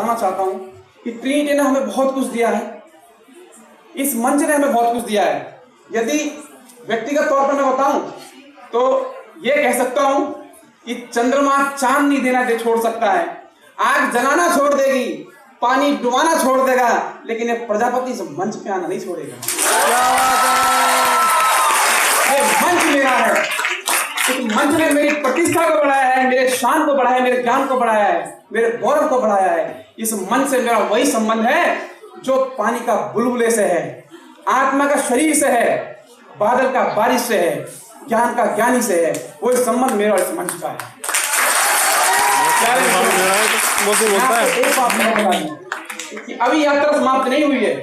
बताना चाहता हूं कि ट्रिनिटी ने हमें बहुत कुछ दिया है, इस मंच ने हमें बहुत कुछ दिया है। यदि व्यक्तिगत तौर पर मैं बताऊं तो ये कह सकता हूं कि चंद्रमा चांदनी देना छोड़ सकता है, आग जलाना छोड़ देगी, पानी डुबाना छोड़ देगा, लेकिन ये प्रजापति इस मंच पे आना नहीं छोड़ेगा। ये मंच मेरा है, इस मंच ने मेरी प्रतिष्ठा को बढ़ाया है, मेरे शान को बढ़ाया है, मेरे ज्ञान को बढ़ाया है, मेरे गौरव को बढ़ाया है। इस मंच से मेरा वही संबंध है जो पानी का बुलबुले से है, आत्मा का शरीर से है, बादल का बारिश से है, ज्ञान का ज्ञानी से है। वो संबंध मेरा इस मंच का है। एक बात मैं बता दूं कि अभी यात्रा समाप्त नहीं हुई है,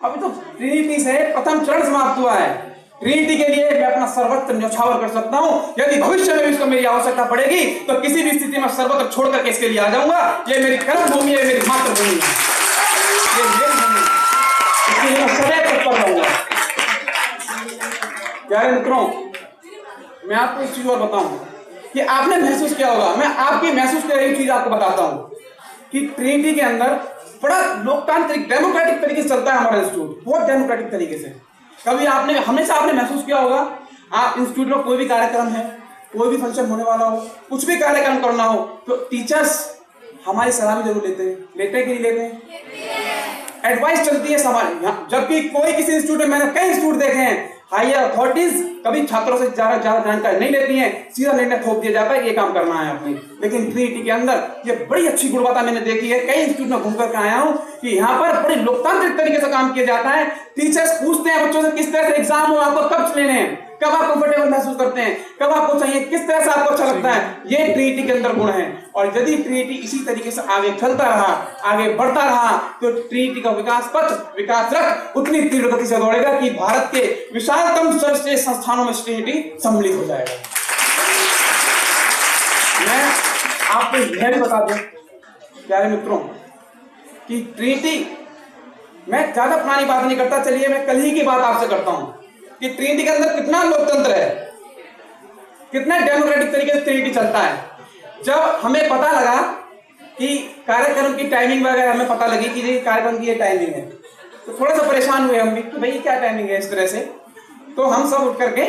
अभी तो ट्रिनिटी से प्रथम चरण समाप्त हुआ है। ट्रिनिटी के लिए मैं अपना सर्वत्र न्यौछावर कर सकता हूं। यदि भविष्य में इसको मेरी आवश्यकता पड़ेगी तो किसी भी स्थिति में सर्वत्र छोड़ करके इसके लिए आ जाऊंगा। ये मेरी कर्म भूमि है, मेरी मातृभूमि है, ये मेरी भूमि है, इसलिए मैं सदैव तत्पर रहूंगा। प्यारे मित्रों, मैं आपको एक चीज और बताऊं कि आपने महसूस किया होगा, मैं आपकी महसूस कर रही चीज आपको बताता हूं कि ट्रिनिटी के अंदर बड़ा लोकतांत्रिक डेमोक्रेटिक तरीके से चलता है हमारा इंस्टीट्यूट, बहुत डेमोक्रेटिक तरीके से। कभी आपने हमेशा आपने महसूस किया होगा, आप इंस्टीट्यूट में कोई भी कार्यक्रम है, कोई भी फंक्शन होने वाला हो, कुछ भी कार्यक्रम करना हो तो टीचर्स हमारी सलाह भी जरूर लेते हैं कि नहीं लेते हैं? एडवाइस चलती है हमारी। जबकि कोई किसी इंस्टीट्यूट में, मैंने कई इंस्टीट्यूट देखे हैं, हायर अथॉरिटीज कभी छात्रों से ज्यादा जानकारी नहीं लेती हैं, सीधा निर्णय थोप दिया जाता है ये काम करना है आपने। लेकिन ट्रिनिटी के अंदर ये बड़ी अच्छी गुणवत्ता मैंने देखी है, कई इंस्टीट्यूट में घूम करके आया हूं कि यहाँ पर बड़ी लोकतांत्रिक तरीके से काम किया जाता है। टीचर्स पूछते हैं बच्चों से किस तरह से एग्जाम हो, आपको कब लेने हैं, कब आप कंफर्टेबल महसूस करते हैं, कब आपको चाहिए, किस तरह से आपको अच्छा लगता है। ये ट्रिनिटी के अंदर गुण है। और यदि ट्रिनिटी इसी तरीके से आगे चलता रहा, आगे बढ़ता रहा तो ट्रिनिटी का विकास पथ, विकास रथ उतनी तीव्र गति से दौड़ेगा कि भारत के विशालतम सर्वश्रेष्ठ संस्थानों में ट्रिनिटी सम्मिलित हो जाएगा। मैं आपको यह भी बता दूं प्यारे मित्रों कि ट्रिनिटी, मैं ज्यादा पुरानी बात नहीं करता, चलिए मैं कल ही की बात आपसे करता हूं कि ट्रिनिटी के अंदर कितना लोकतंत्र है, कितना डेमोक्रेटिक तरीके से ट्रिनिटी चलता है। जब हमें पता लगा कि कार्यक्रम की टाइमिंग वगैरह हमें पता लगी कि ये कार्यक्रम की ये टाइमिंग है, तो थोड़ा सा परेशान हुए हम भी कि भाई क्या टाइमिंग है इस तरह से। तो हम सब उठ करके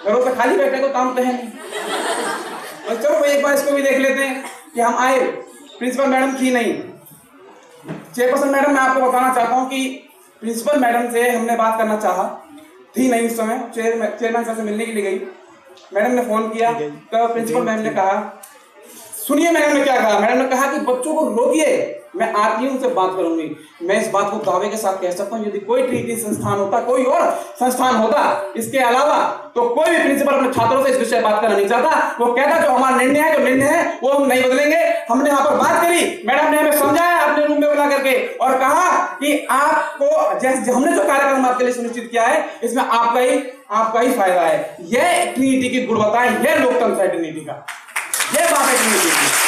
घरों पे खाली बैठने को काम तो है नहीं, और चलो एक बार इसको भी देख लेते हैं कि हम आए। प्रिंसिपल मैडम थी नहीं, चेयरपर्सन मैडम, मैं आपको बताना चाहता हूँ कि प्रिंसिपल मैडम से हमने बात करना चाहा, थी नहीं उस समय, चेयरमैन सर से मिलने के लिए गई। मैडम ने फोन किया तो प्रिंसिपल मैम ने कहा, सुनिए मैडम ने क्या कहा, मैडम ने कहा कि बच्चों को रोकिए, मैं आती हूँ उनसे बात करूंगी। मैं इस बात को दावे के साथ कह सकता हूँ, यदि कोई ट्रिनिटी संस्थान होता, कोई और संस्थान होता इसके अलावा, तो कोई भी प्रिंसिपल अपने छात्रों से इस विषय बात करना नहीं चाहता। वो कहता जो हमारा निर्णय है, जो निर्णय है वो हम नहीं बदलेंगे। हमने यहाँ पर बात करी, मैडम ने हमें समझाया अपने रूम में बुला करके और कहा कि आपको जैसे हमने जो कार्यक्रम आपके लिए सुनिश्चित किया है इसमें आपका ही फायदा है। यह ट्रिनिटी की गुणवत्ता है, यह लोकतंत्र है ट्रिनिटी का, यह बात है ट्रिनिटी की।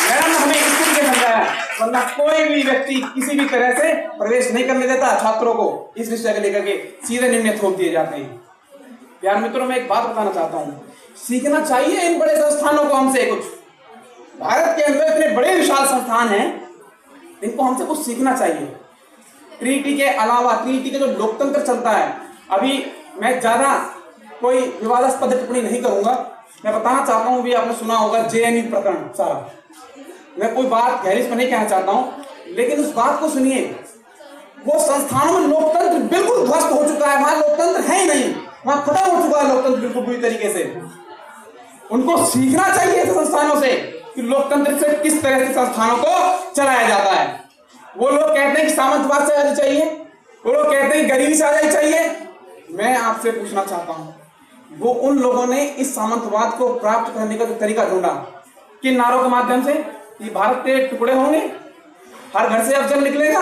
मैडम ने हमें इस तरीके समझाया, वरना कोई भी व्यक्ति किसी भी तरह से प्रवेश नहीं करने देता छात्रों को, इस विषय को लेकर के सीधे निर्णय थोप दिए जाते हैं। प्यार मित्रों, मैं एक बात बताना चाहता हूं, सीखना चाहिए इन बड़े संस्थानों को हमसे कुछ। भारत के अंदर इतने बड़े विशाल संस्थान हैं, इनको हमसे कुछ सीखना चाहिए। ट्रिनिटी के अलावा ट्रिनिटी का जो लोकतंत्र चलता है, अभी मैं ज्यादा कोई विवादास्पद टिप्पणी नहीं करूंगा, मैं बताना चाहता हूं, भी आपने सुना होगा जेएनयू प्रकरण सारा। मैं कोई बात गहरी में नहीं कहना चाहता हूं, लेकिन उस बात को सुनिए। वो संस्थानों में लोकतंत्र बिल्कुल ध्वस्त हो चुका है, वहां लोकतंत्र है ही नहीं, वहां खत्म हो चुका है लोकतंत्र बिल्कुल पूरी तरीके से। उनको सीखना चाहिए संस्थानों से कि लोकतंत्र से किस तरह से संस्थानों को चलाया जाता है। वो लोग कहते हैं कि सामंतवाद से आजादी चाहिए, वो लोग कहते हैं गरीबी से आजादी चाहिए। मैं आपसे पूछना चाहता हूं, वो उन लोगों ने इस सामंतवाद को प्राप्त करने का जो तरीका ढूंढा, किन नारों के माध्यम से, कि भारत के टुकड़े होंगे, हर घर से अफजल निकलेगा,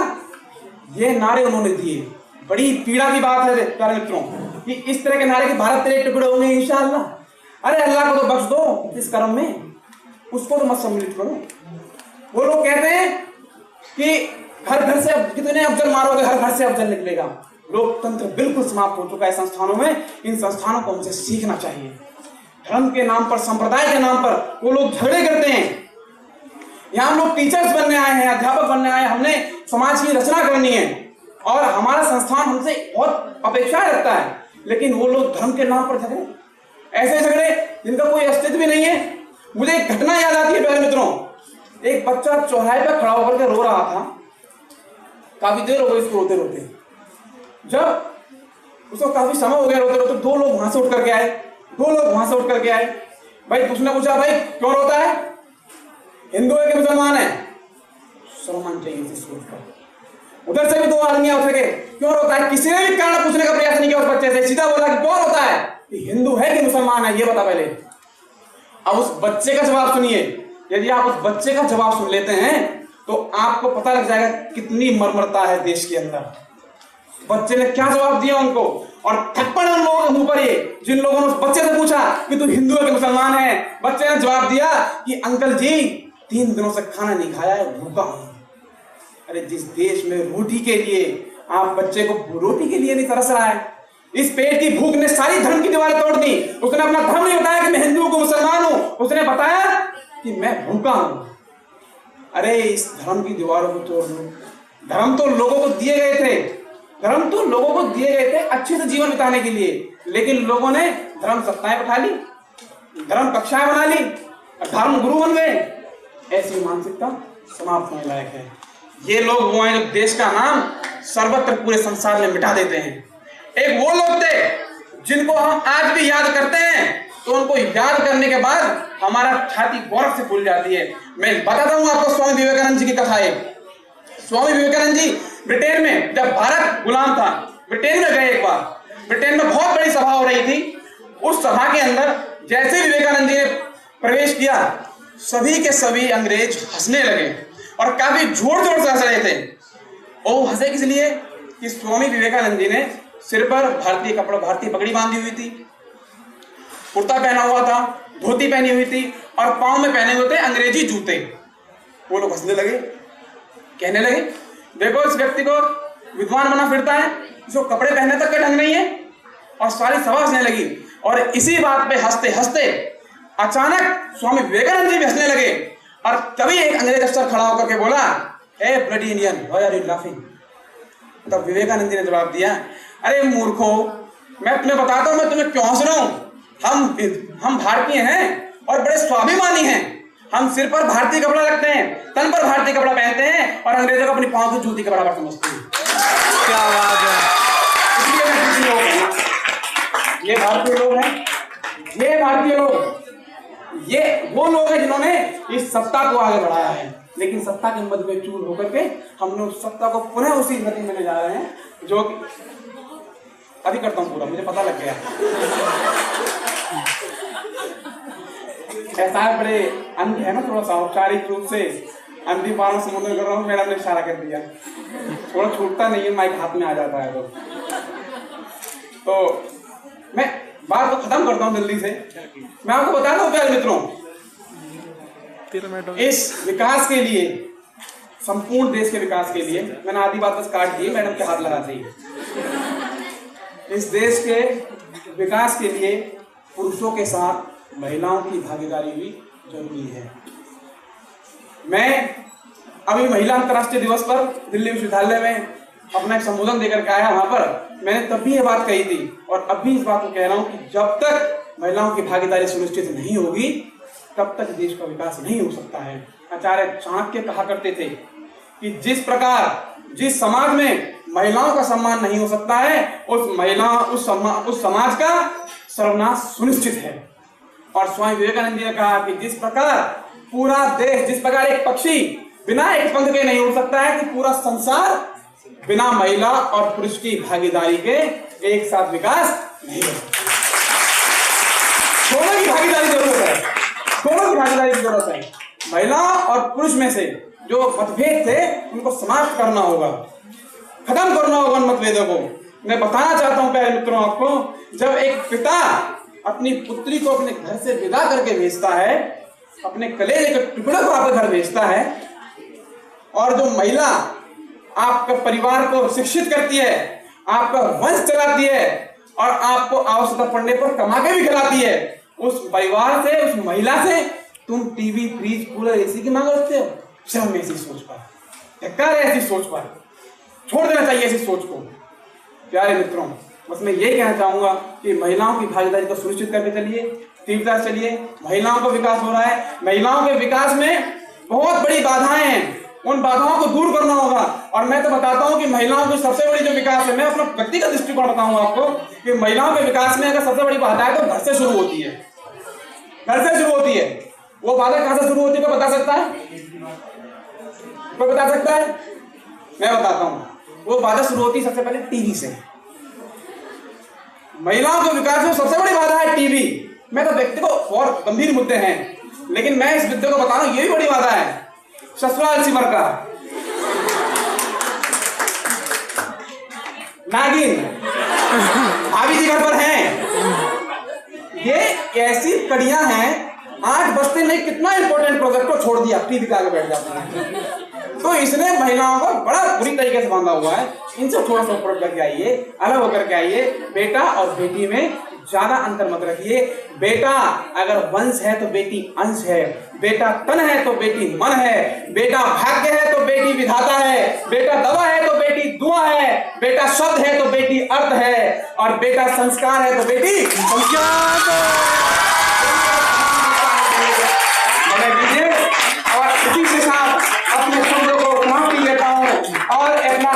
ये नारे उन्होंने दिए। बड़ी पीड़ा की बात है प्यारे मित्रों कि इस तरह के नारे कि भारत तेरे टुकड़े होंगे इंशाअल्लाह। अरे अल्लाह को तो बख्श दो इस कर्म में, उसको तो मत सम्मिलित करो। वो लोग कहते हैं कि हर घर से कितने अफजल मारोगे, हर घर से अफजल निकलेगा। लोकतंत्र बिल्कुल समाप्त हो चुका है संस्थानों में। इन संस्थानों को हमसे सीखना चाहिए। धर्म के नाम पर, संप्रदाय के नाम पर वो लोग झगड़े करते हैं। यहाँ हम लोग टीचर्स बनने आए हैं, अध्यापक बनने आए हैं, हमने समाज की रचना करनी है और हमारा संस्थान हमसे बहुत अपेक्षाएं रखता है, लेकिन वो लोग धर्म के नाम पर झगड़े, ऐसे झगड़े जिनका कोई अस्तित्व भी नहीं है। मुझे एक घटना याद आती है प्यारे मित्रों, एक बच्चा चौराहे पर खड़ा होकर के रो रहा था, काफी देर हो गई इसको रोते रोते। जब उसको काफी समय हो गया रोते रोते, दो लोग वहां से उठ करके आए। भाई उसने पूछा, भाई क्यों रोता है, हिंदू है कि मुसलमान है? शर्म आनी चाहिए इस सोच पर। उधर से भी दो आदमी उठ के, क्यों रोता है? किसी ने भी कारण पूछने का प्रयास नहीं किया उस बच्चे से, सीधा बोला कि क्यों रोता है, हिंदू है कि मुसलमान है, ये बता पहले। अब उस बच्चे का जवाब सुनिए। यदि आप उस बच्चे का जवाब सुन लेते हैं तो आपको पता लग जाएगा कितनी मर्मरता है देश के अंदर। बच्चे ने क्या जवाब दिया उनको, और थप्पड़ उन लोगों के मुंह पर ये जिन लोगों ने उस बच्चे से पूछा कि तू हिंदू है कि मुसलमान है। बच्चे ने जवाब दिया कि अंकल जी 3 दिनों से खाना नहीं खाया है, भूखा हूं। अरे जिस देश में रोटी के लिए आप बच्चे को रोटी के लिए नहीं तरस रहा है, इस पेट की भूख ने सारी धर्म की दीवारें तोड़ दी। उसने अपना धर्म नहीं बताया कि मैं हिंदू हूं, मुसलमान हूं, उसने बताया कि मैं भूखा हूं। अरे इस धर्म की दीवारों को तोड़ दो। धर्म तो लोगों को दिए गए थे अच्छे से जीवन बिताने के लिए, लेकिन लोगों ने धर्म सत्ताएं उठा ली, धर्म कक्षाएं बना ली, धर्म गुरु बन गए। ऐसी मानसिकता समाप्त होने लायक है। ये लोग वो हैं जो देश का नाम सर्वत्र पूरे संसार में मिटा देते हैं। एक वो लोग थे जिनको हम आज भी याद करते हैं तो उनको याद करने के बाद हमारा छाती गौरव से फूल जाती है। मैं बताता हूं आपको स्वामी विवेकानंद जी की कथा है। स्वामी विवेकानंद जी ब्रिटेन में, जब भारत गुलाम था, ब्रिटेन में गए एक बार। ब्रिटेन में बहुत बड़ी सभा हो रही थी। उस सभा के अंदर जैसे विवेकानंद जी ने प्रवेश किया, सभी के सभी अंग्रेज हंसने लगे और काफी जोर जोर से हंस रहे थे। और हंसे किस लिए कि स्वामी विवेकानंद जी ने सिर पर भारतीय पगड़ी बांधी हुई थी, कुर्ता पहना हुआ था, धोती पहनी हुई थी और पांव में पहने हुए थे अंग्रेजी जूते। वो लोग हंसने लगे, कहने लगे देखो इस व्यक्ति को विद्वान बना फिरता है, इसको कपड़े पहनने तक का ढंग नहीं है। और सारी सभा हंसने लगी और इसी बात पे हंसते हंसते अचानक स्वामी विवेकानंद जी भी हंसने लगे। और तभी एक अंग्रेज अफसर खड़ा होकर के बोला, a bloody Indian, why are you laughing? तब विवेकानंद जी ने जवाब दिया, अरे मूर्खों, मैं तुम्हें बताता हूं मैं तुम्हें क्यों हंस रहा हूं। हम भारतीय हैं और बड़े स्वाभिमानी हैं। हम सिर पर भारतीय कपड़ा रखते हैं, तन पर भारतीय कपड़ा पहनते हैं और अंग्रेजों को अपनी पांव की जूती के बराबर समझते हैं। क्या बात है। इसलिए ये भारतीय लोग हैं, ये वो लोग हैं जिन्होंने इस सत्ता को आगे बढ़ाया है। लेकिन सत्ता के मद में चूर होकर के हम लोग सत्ता को पुनः उसी गति में ले जा रहे हैं जो अभी करता हूं पूरा, मुझे पता लग गया। ऐसा है, बड़े अंध है ना थोड़ा सा, औपचारिक रूप से अंधी पारों समुद्र कर रहा हूँ। मैडम ने इशारा कर दिया, थोड़ा छूटता नहीं है, माइक हाथ में आ जाता है तो मैं बात को खत्म करता हूँ जल्दी से। मैं आपको बताता हूँ प्यारे मित्रों, इस विकास के लिए, संपूर्ण देश के विकास के लिए, मैंने आधी बात बस काट दी, मैडम के हाथ लगाते ही। इस देश के विकास के लिए पुरुषों के साथ महिलाओं की भागीदारी भी जरूरी है। मैं अभी महिला अंतर्राष्ट्रीय दिवस पर दिल्ली विश्वविद्यालय में अपना एक संबोधन देकर के आया। वहां पर मैंने तब भी यह बात कही थी और अब भी इस बात को कह रहा हूं कि जब तक महिलाओं की भागीदारी सुनिश्चित नहीं होगी तब तक देश का विकास नहीं हो सकता है। आचार्य चाणक्य कहा करते थे कि जिस समाज में महिलाओं का सम्मान नहीं हो सकता है उस समाज का सर्वनाश सुनिश्चित है। और स्वामी विवेकानंद जी ने कहा कि जिस प्रकार पूरा देश, जिस प्रकार एक पक्षी बिना एक पंख के नहीं उड़ सकता है, कि पूरा संसार बिना महिला और पुरुष की भागीदारी के एक साथ विकास नहीं हो सकता। दोनों की भागीदारी की जरूरत है। महिला और पुरुष में से जो मतभेद थे उनको समाप्त करना होगा, खत्म करना होगा उन मतभेदों को। मैं बताना चाहता हूं प्यारे मित्रों आपको, जब एक पिता अपनी पुत्री को अपने घर से विदा करके भेजता है, अपने कलेजे के टुकड़े को आपके घर भेजता है, और जो महिला आपके परिवार को शिक्षित करती है, आपका वंश चलाती है और आपको आवश्यकता पड़ने पर कमा के भी खिलाती है, उस परिवार से, उस महिला से तुम टीवी, फ्रिज, कूलर, एसी की मांग रखते हो? शर्म ऐसी सोच पर, कर ऐसी सोच पर, छोड़ देना चाहिए ऐसी सोच को। प्यारे मित्रों, बस मैं यही कहना चाहूंगा कि महिलाओं की भागीदारी को सुनिश्चित करके चलिए, तीव्रता से चलिए। महिलाओं का विकास हो रहा है, महिलाओं के विकास में बहुत बड़ी बाधाएं हैं, उन बाधाओं को दूर करना होगा। और मैं तो बताता हूं कि महिलाओं की सबसे बड़ी जो विकास है, मैं अपना व्यक्तिगत दृष्टिकोण बताऊंगा आपको कि महिलाओं के विकास में अगर सबसे बड़ी बाधा है तो घर से शुरू होती है। घर से शुरू होती है। वो बाधा कहां से शुरू होती है, कोई बता सकता है? कोई बता सकता है? मैं बताता हूं। वो बाधा शुरू होती है सबसे पहले टीवी से। महिलाओं के विकास में सबसे बड़ी बाधा है टीवी। मैं तो व्यक्ति को और गंभीर मुद्दे हैं, लेकिन मैं इस मुद्दे को बता रहा हूं, ये भी बड़ी बाधा है। ससुराल सिमर का नागिन, भाभी जी घर पर हैं। ये ऐसी कड़ियां हैं, 8 बजते नहीं कितना इंपॉर्टेंट प्रोजेक्ट को छोड़ दिया, टीवी के आगे बैठ जाते हैं। तो इसने महिलाओं को बड़ा बुरी तरीके से बांधा हुआ है। इनसे थोड़ा सा ऊपर करके आइए, अलग होकर के आइए। बेटा और बेटी में ज्यादा अंतर मत रखिए। बेटा अगर वंश है तो बेटी अंश है, बेटा तन है तो बेटी मन है, बेटा भाग्य है तो बेटी विधाता है, बेटा दवा है तो बेटी दुआ है, बेटा शब्द है तो बेटी अर्थ है, और बेटा संस्कार है तो बेटी संस्कार है। और इसी के साथ अपने शब्दों को समाप्ति लेता हूं और अपना